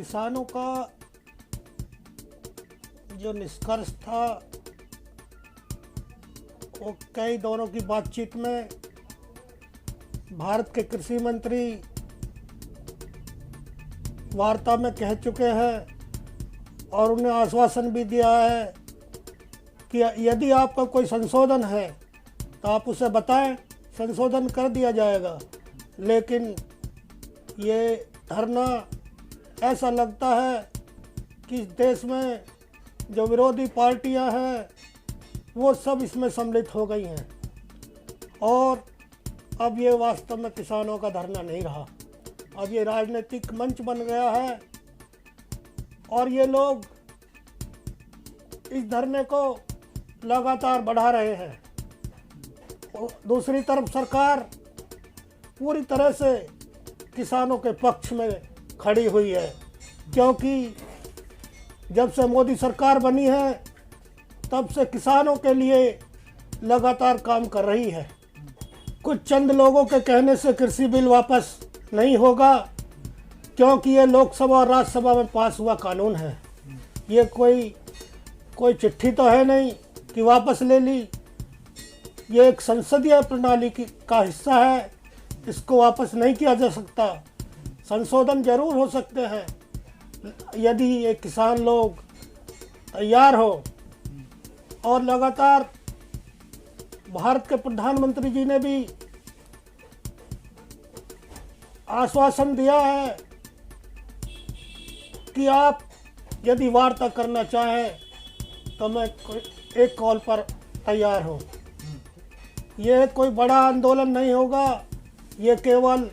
किसानों का जो निष्कर्ष था वो कई दौरों की बातचीत में भारत के कृषि मंत्री वार्ता में कह चुके हैं और उन्हें आश्वासन भी दिया है कि यदि आपका कोई संशोधन है तो आप उसे बताएं, संशोधन कर दिया जाएगा। लेकिन ये धरना ऐसा लगता है कि देश में जो विरोधी पार्टियां हैं वो सब इसमें सम्मिलित हो गई हैं और अब ये वास्तव में किसानों का धरना नहीं रहा, अब ये राजनीतिक मंच बन गया है और ये लोग इस धरने को लगातार बढ़ा रहे हैं। दूसरी तरफ सरकार पूरी तरह से किसानों के पक्ष में खड़ी हुई है, क्योंकि जब से मोदी सरकार बनी है तब से किसानों के लिए लगातार काम कर रही है। कुछ चंद लोगों के कहने से कृषि बिल वापस नहीं होगा, क्योंकि ये लोकसभा और राज्यसभा में पास हुआ कानून है। ये कोई चिट्ठी तो है नहीं कि वापस ले ली, ये एक संसदीय प्रणाली का हिस्सा है, इसको वापस नहीं किया जा सकता। संशोधन जरूर हो सकते हैं यदि ये किसान लोग तैयार हो। और लगातार भारत के प्रधानमंत्री जी ने भी आश्वासन दिया है कि आप यदि वार्ता करना चाहें तो मैं एक कॉल पर तैयार हूँ। ये कोई बड़ा आंदोलन नहीं होगा, ये केवल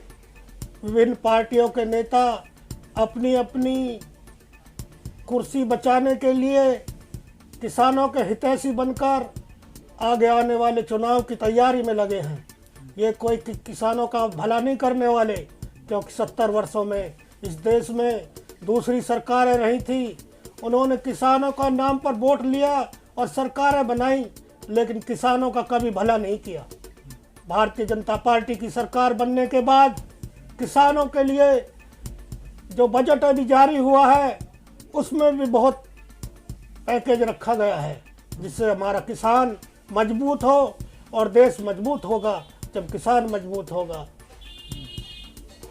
विभिन्न पार्टियों के नेता अपनी अपनी कुर्सी बचाने के लिए किसानों के हितैषी बनकर आगे आने वाले चुनाव की तैयारी में लगे हैं। ये कोई किसानों का भला नहीं करने वाले, क्योंकि 70 वर्षों में इस देश में दूसरी सरकारें रही थी, उन्होंने किसानों का नाम पर वोट लिया और सरकारें बनाई, लेकिन किसानों का कभी भला नहीं किया। भारतीय जनता पार्टी की सरकार बनने के बाद किसानों के लिए जो बजट अभी जारी हुआ है उसमें भी बहुत पैकेज रखा गया है, जिससे हमारा किसान मजबूत हो और देश मजबूत होगा जब किसान मजबूत होगा।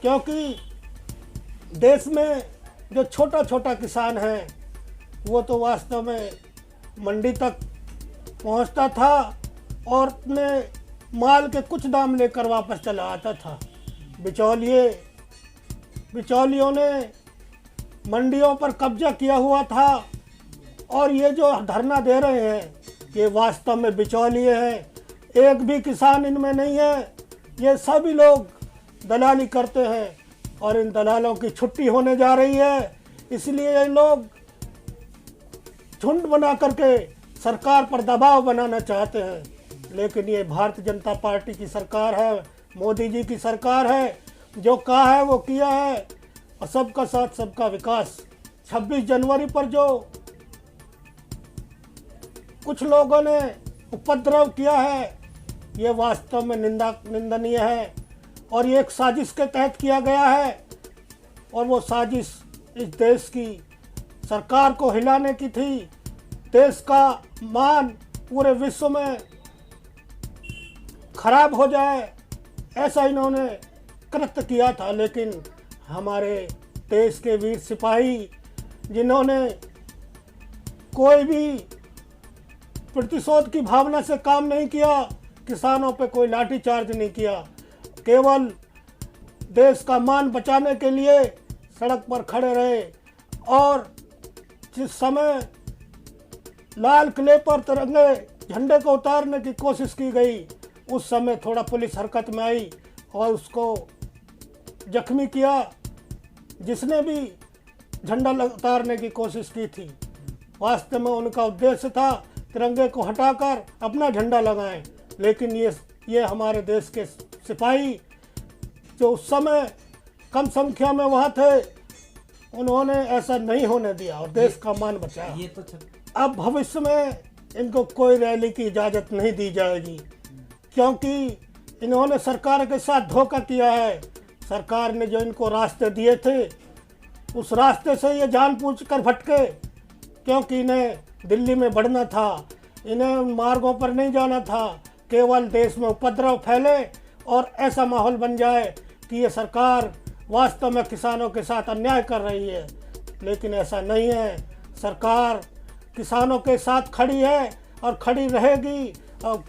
क्योंकि देश में जो छोटा छोटा किसान है वो तो वास्तव में मंडी तक पहुंचता था और अपने माल के कुछ दाम लेकर वापस चला आता था। बिचौलियों ने मंडियों पर कब्जा किया हुआ था और ये जो धरना दे रहे हैं ये वास्तव में बिचौलिए हैं। एक भी किसान इनमें नहीं है, ये सभी लोग दलाली करते हैं और इन दलालों की छुट्टी होने जा रही है। इसलिए ये लोग झुंड बना करके सरकार पर दबाव बनाना चाहते हैं, लेकिन ये भारतीय जनता पार्टी की सरकार है, मोदी जी की सरकार है, जो कहा है वो किया है और सबका साथ सबका विकास। 26 जनवरी पर जो कुछ लोगों ने उपद्रव किया है ये वास्तव में निंदनीय है और ये एक साजिश के तहत किया गया है और वो साजिश इस देश की सरकार को हिलाने की थी। देश का मान पूरे विश्व में खराब हो जाए ऐसा इन्होंने कृत्य किया था, लेकिन हमारे देश के वीर सिपाही जिन्होंने कोई भी प्रतिशोध की भावना से काम नहीं किया, किसानों पे कोई लाठीचार्ज नहीं किया, केवल देश का मान बचाने के लिए सड़क पर खड़े रहे। और जिस समय लाल किले पर तिरंगे झंडे को उतारने की कोशिश की गई उस समय थोड़ा पुलिस हरकत में आई और उसको जख्मी किया। जिसने भी झंडा उतारने की कोशिश की थी वास्तव में उनका उद्देश्य था तिरंगे को हटाकर अपना झंडा लगाएं, लेकिन ये हमारे देश के सिपाही जो उस समय कम संख्या में वहाँ थे उन्होंने ऐसा नहीं होने दिया और देश का मान बचाया। ये तो अब भविष्य में इनको कोई रैली की इजाज़त नहीं दी जाएगी, क्योंकि इन्होंने सरकार के साथ धोखा किया है। सरकार ने जो इनको रास्ते दिए थे उस रास्ते से ये जानबूझकर भटके क्योंकि इन्हें दिल्ली में बढ़ना था, इन्हें उन मार्गों पर नहीं जाना था। केवल देश में उपद्रव फैले और ऐसा माहौल बन जाए कि ये सरकार वास्तव में किसानों के साथ अन्याय कर रही है, लेकिन ऐसा नहीं है। सरकार किसानों के साथ खड़ी है और खड़ी रहेगी और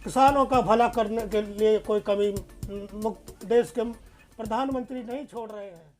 किसानों का भला करने के लिए कोई कमी देश के प्रधानमंत्री नहीं छोड़ रहे हैं।